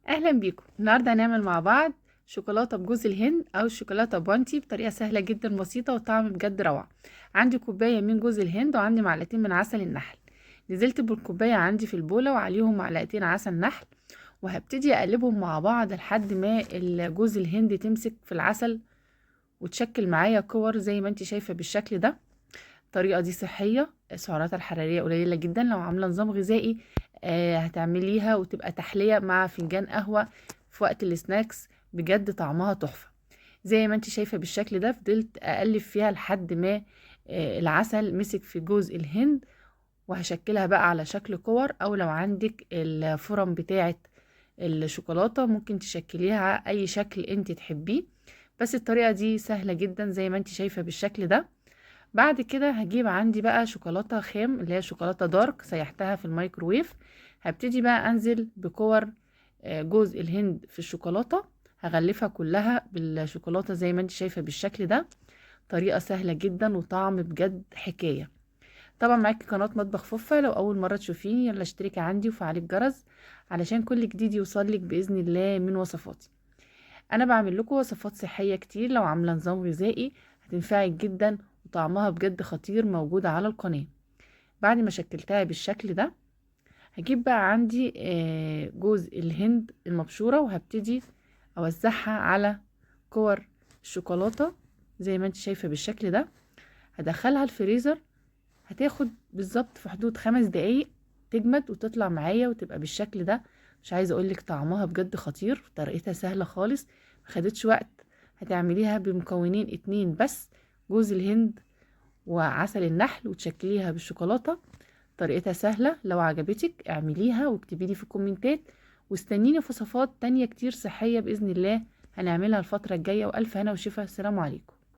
اهلا بيكم. النهارده هنعمل مع بعض شوكولاته بجوز الهند او شوكولاته بوانتي بطريقه سهله جدا بسيطه وطعم بجد روعه. عندي كوبايه من جوز الهند وعندي معلقتين من عسل النحل. نزلت بالكوبايه عندي في البوله وعليهم معلقتين عسل نحل، وهبتدي اقلبهم مع بعض لحد ما جوز الهند تمسك في العسل وتشكل معايا كور زي ما انت شايفه بالشكل ده. الطريقه دي صحيه، سعراتها الحراريه قليله جدا. لو عامله نظام غذائي هتعمليها وتبقى تحليه مع فنجان قهوه في وقت السناكس، بجد طعمها تحفه. زي ما انت شايفه بالشكل ده فضلت اقلب فيها لحد ما العسل مسك في جوز الهند، وهشكلها بقى على شكل كور، او لو عندك الفرن بتاعه الشوكولاته ممكن تشكليها اي شكل انت تحبيه. بس الطريقه دي سهله جدا زي ما انت شايفه بالشكل ده. بعد كده هجيب عندي بقى شوكولاتة خام اللي هي شوكولاتة دارك، سيحتها في الميكروويف. هبتدي بقى انزل بكور جوز الهند في الشوكولاتة، هغلفها كلها بالشوكولاتة زي ما انت شايفة بالشكل ده. طريقة سهلة جدا وطعم بجد حكاية. طبعا معاكي قناة مطبخ فوفا، لو اول مرة تشوفيني يلا اشتركي عندي وفعلي الجرس علشان كل جديد يوصلك بإذن الله من وصفاتي. انا بعمل لكم وصفات صحية كتير، لو عاملة نظام غذائي هتنفعك جدا وطعمها بجد خطير موجودة على القناة. بعد ما شكلتها بالشكل ده هجيب بقى عندي جوز الهند المبشورة، وهبتدي اوزعها على كور الشوكولاتة زي ما انت شايفة بالشكل ده. هدخلها الفريزر، هتاخد بالظبط في حدود 5 دقايق تجمد وتطلع معايا وتبقى بالشكل ده. مش عايزه اقولك طعمها بجد خطير، طريقتها سهله خالص مخدتش وقت. هتعمليها بمكونين اتنين بس، جوز الهند وعسل النحل، وتشكليها بالشوكولاته. طريقتها سهله، لو عجبتك اعمليها واكتبيلي في الكومنتات، واستنيني في وصفات تانية كتير صحيه باذن الله هنعملها الفتره الجايه. والف هنا وشفا، السلام عليكم.